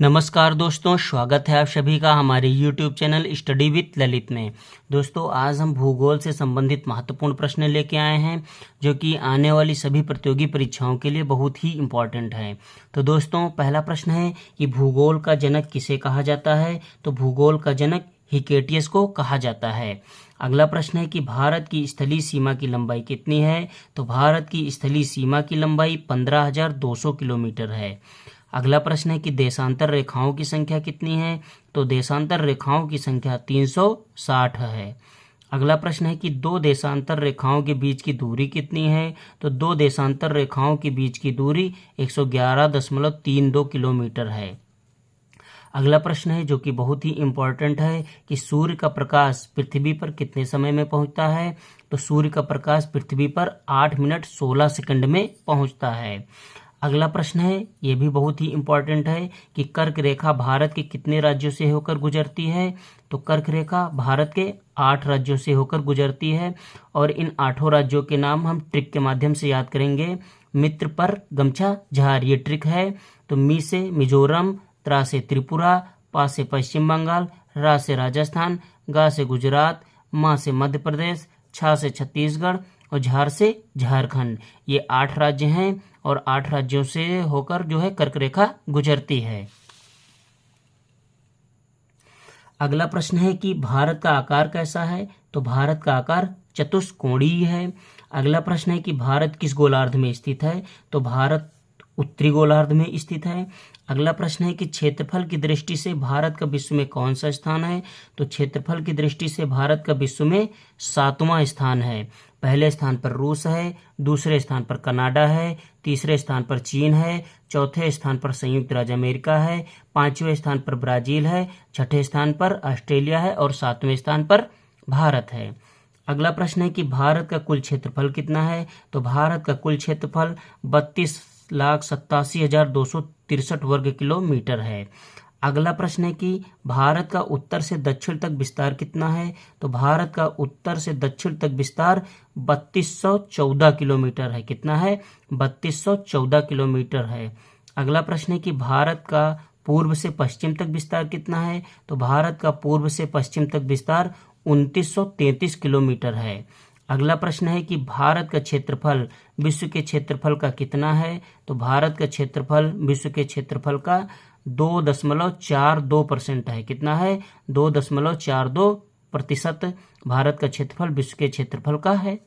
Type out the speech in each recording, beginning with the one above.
नमस्कार दोस्तों, स्वागत है आप सभी का हमारे YouTube channel study with Lalit में। दोस्तों, आज हम भूगोल से संबंधित महत्वपूर्ण प्रश्न लेके आए हैं जो कि आने वाली सभी प्रतियोगी परीक्षाओं के लिए बहुत ही इम्पोर्टेंट है। तो दोस्तों, पहला प्रश्न है कि भूगोल का जनक किसे कहा जाता है। तो भूगोल का जनक हिकेटियस को कहा जाता है। अगला प्रश्न है कि भारत की स्थलीय सीमा की लंबाई कितनी है। तो भारत की स्थलीय सीमा की लंबाई 15,200 किलोमीटर है। अगला प्रश्न है कि देशांतर रेखाओं की संख्या कितनी है। तो देशांतर रेखाओं की संख्या 360 है। अगला प्रश्न है कि दो देशांतर रेखाओं के बीच की दूरी कितनी है। तो दो देशांतर रेखाओं के बीच की दूरी 111.32 किलोमीटर है। अगला प्रश्न है जो कि बहुत ही इम्पोर्टेंट है कि सूर्य का प्रकाश पृथ्वी पर कितने समय में पहुंचता है। तो सूर्य का प्रकाश पृथ्वी पर 8 मिनट 16 सेकंड में पहुंचता है। अगला प्रश्न है, ये भी बहुत ही इम्पोर्टेंट है कि कर्क रेखा भारत के कितने राज्यों से होकर गुजरती है। तो कर्क रेखा भारत के 8 राज्यों से होकर गुजरती है और इन 8 राज्यों के नाम हम ट्रिक के माध्यम से याद करेंगे। मित्र पर गमछा झार, ये ट्रिक है। तो मी से मिजोरम, त्रा से त्रिपुरा, पा से पश्चिम बंगाल, रा से राजस्थान, गा से गुजरात, मा से मध्य प्रदेश, छा से छत्तीसगढ़ और झार से झारखंड। ये 8 राज्य हैं और 8 राज्यों से होकर जो है कर्क रेखा गुजरती है। अगला प्रश्न है कि भारत का आकार कैसा है। तो भारत का आकार चतुष्कोणीय है। अगला प्रश्न है कि भारत किस गोलार्ध में स्थित है। तो भारत उत्तरी गोलार्ध में स्थित है। अगला प्रश्न है कि क्षेत्रफल की दृष्टि से भारत का विश्व में कौन सा स्थान है। तो क्षेत्रफल की दृष्टि से भारत का विश्व में 7वां स्थान है। पहले स्थान पर रूस है, दूसरे स्थान पर कनाडा है, तीसरे स्थान पर चीन है, चौथे स्थान पर संयुक्त राज्य अमेरिका है, 5वें स्थान पर ब्राजील है, छठे स्थान पर ऑस्ट्रेलिया है और 7वें स्थान पर भारत है। अगला प्रश्न है कि भारत का कुल क्षेत्रफल कितना है। तो भारत का कुल क्षेत्रफल 32,87,263 वर्ग किलोमीटर है। अगला प्रश्न है कि भारत का उत्तर से दक्षिण तक विस्तार कितना है। तो भारत का उत्तर से दक्षिण तक विस्तार 3214 किलोमीटर है। कितना है? 3214 किलोमीटर है। अगला प्रश्न है कि भारत का पूर्व से पश्चिम तक विस्तार कितना है। तो भारत का पूर्व से पश्चिम तक विस्तार 2933 किलोमीटर है। अगला प्रश्न है कि भारत का क्षेत्रफल विश्व के क्षेत्रफल का कितना है। तो भारत का क्षेत्रफल विश्व के क्षेत्रफल का 2.42% है। कितना है? 2.42% भारत का क्षेत्रफल विश्व के क्षेत्रफल का है।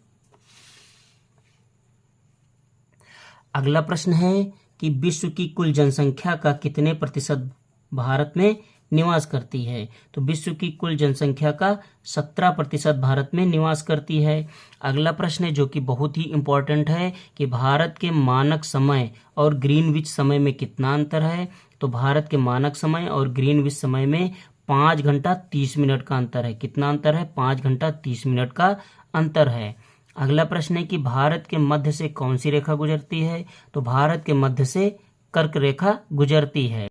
अगला प्रश्न है कि विश्व की कुल जनसंख्या का कितने प्रतिशत भारत में निवास करती है। तो विश्व की कुल जनसंख्या का 17% भारत में निवास करती है। अगला प्रश्न है जो कि बहुत ही इम्पोर्टेंट है कि भारत के मानक समय और ग्रीनविच समय में कितना अंतर है। तो भारत के मानक समय और ग्रीनविच समय में 5 घंटा 30 मिनट का अंतर है। कितना अंतर है? 5 घंटा 30 मिनट का अंतर है। अगला प्रश्न है कि भारत के मध्य से कौन सी रेखा गुजरती है। तो भारत के मध्य से कर्क रेखा गुजरती है।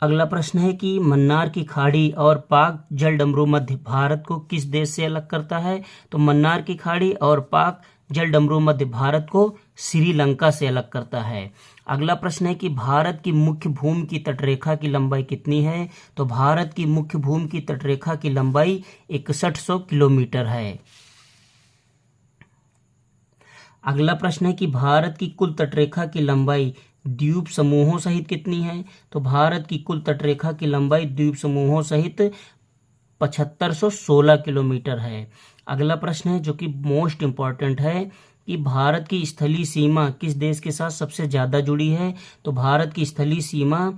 अगला प्रश्न है कि मन्नार की खाड़ी और पाक जलडमरू मध्य भारत को किस देश से अलग करता है। तो मन्नार की खाड़ी और पाक जलडमरू मध्य भारत को श्रीलंका से अलग करता है। अगला प्रश्न है कि भारत की मुख्य भूमि की तटरेखा की लंबाई कितनी है। तो भारत की मुख्य भूमि की तटरेखा की लंबाई 6100 किलोमीटर है। अगला प्रश्न है कि भारत की कुल तटरेखा की लंबाई द्वीप समूहों सहित कितनी है। तो भारत की कुल तटरेखा की लंबाई द्वीप समूहों सहित 7516 किलोमीटर है। अगला प्रश्न है जो कि मोस्ट इम्पॉर्टेंट है कि भारत की स्थलीय सीमा किस देश के साथ सबसे ज़्यादा जुड़ी है। तो भारत की स्थलीय सीमा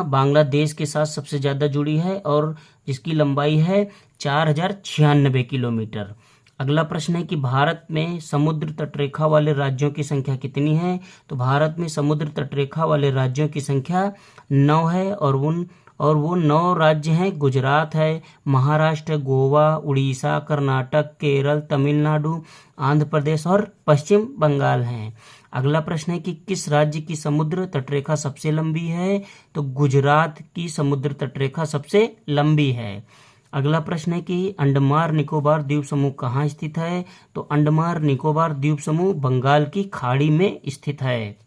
बांग्लादेश के साथ सबसे ज़्यादा जुड़ी है और जिसकी लंबाई है 4096 किलोमीटर। अगला प्रश्न है कि भारत में समुद्र तटरेखा वाले राज्यों की संख्या कितनी है। तो भारत में समुद्र तटरेखा वाले राज्यों की संख्या 9 है और वो 9 राज्य हैं। गुजरात है, महाराष्ट्र, गोवा, उड़ीसा, कर्नाटक, केरल, तमिलनाडु, आंध्र प्रदेश और पश्चिम बंगाल हैं। अगला प्रश्न है कि किस राज्य की समुद्र तटरेखा सबसे लंबी है। तो गुजरात की समुद्र तटरेखा सबसे लंबी है। अगला प्रश्न है कि अंडमान निकोबार द्वीप समूह कहाँ स्थित है। तो अंडमान निकोबार द्वीप समूह बंगाल की खाड़ी में स्थित है।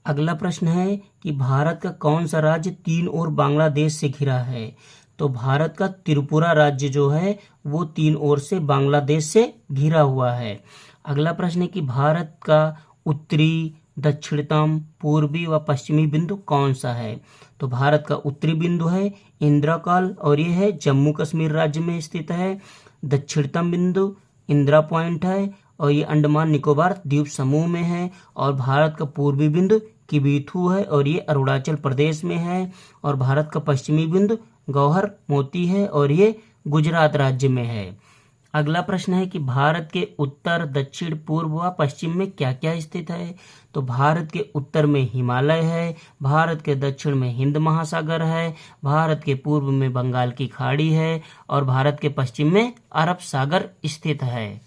अगला प्रश्न है कि भारत का कौन सा राज्य 3 ओर बांग्लादेश से घिरा है? तो भारत का त्रिपुरा राज्य जो है वो 3 ओर से बांग्लादेश से घिरा हुआ है। अगला प्रश्न है कि भारत का उत्तरी, दक्षिणतम, पूर्वी व पश्चिमी बिंदु कौन सा है? तो भारत का उत्तरी बिंदु है इंद्रकल और ये है जम्मू कश्मीर राज्य में स्थित है। दक्षिणतम बिंदु इंदिरा पॉइंट है और ये अंडमान निकोबार द्वीप समूह में है। और भारत का पूर्वी बिंदु किबिथू है और ये अरुणाचल प्रदेश में है। और भारत का पश्चिमी बिंदु गौहर मोती है और ये गुजरात राज्य में है। अगला प्रश्न है कि भारत के उत्तर, दक्षिण, पूर्व व पश्चिम में क्या क्या स्थित है? तो भारत के उत्तर में हिमालय है, भारत के दक्षिण में हिंद महासागर है, भारत के पूर्व में बंगाल की खाड़ी है और भारत के पश्चिम में अरब सागर स्थित है।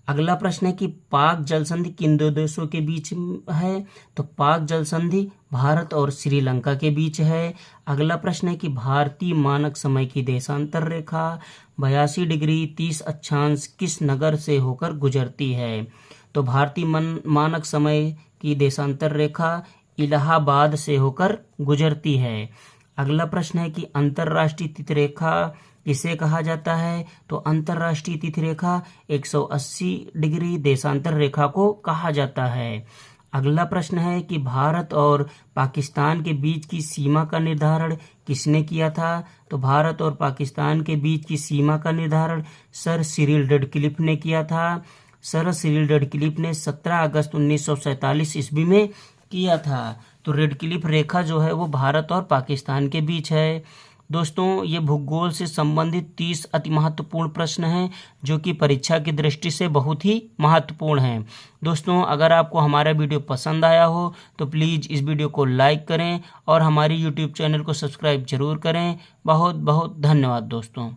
अगला प्रश्न है कि पाक जल संधि किन दो देशों के बीच है? तो पाक जल संधि भारत और श्रीलंका के बीच है। अगला प्रश्न है कि भारतीय मानक समय की देशांतर रेखा 82 डिग्री 30 अक्षांश किस नगर से होकर गुजरती है? तो भारतीय मानक समय की देशांतर रेखा इलाहाबाद से होकर गुजरती है। अगला प्रश्न है कि अंतर्राष्ट्रीय तिथि रेखा किसे कहा जाता है? तो अंतर्राष्ट्रीय तिथि रेखा 180 डिग्री देशांतर रेखा को कहा जाता है। अगला प्रश्न है कि भारत और पाकिस्तान के बीच की सीमा का निर्धारण किसने किया था? तो भारत और पाकिस्तान के बीच की सीमा का निर्धारण सर सिरिल रेडक्लिफ ने किया था। सर सिरिल रेडक्लिफ ने 17 अगस्त 1947 ईस्वी में किया था। तो रेडक्लिफ रेखा जो है वो भारत और पाकिस्तान के बीच है। दोस्तों, ये भूगोल से संबंधित 30 अति महत्वपूर्ण प्रश्न हैं जो कि परीक्षा की दृष्टि से बहुत ही महत्वपूर्ण हैं। दोस्तों, अगर आपको हमारा वीडियो पसंद आया हो तो प्लीज़ इस वीडियो को लाइक करें और हमारी यूट्यूब चैनल को सब्सक्राइब जरूर करें। बहुत बहुत धन्यवाद दोस्तों।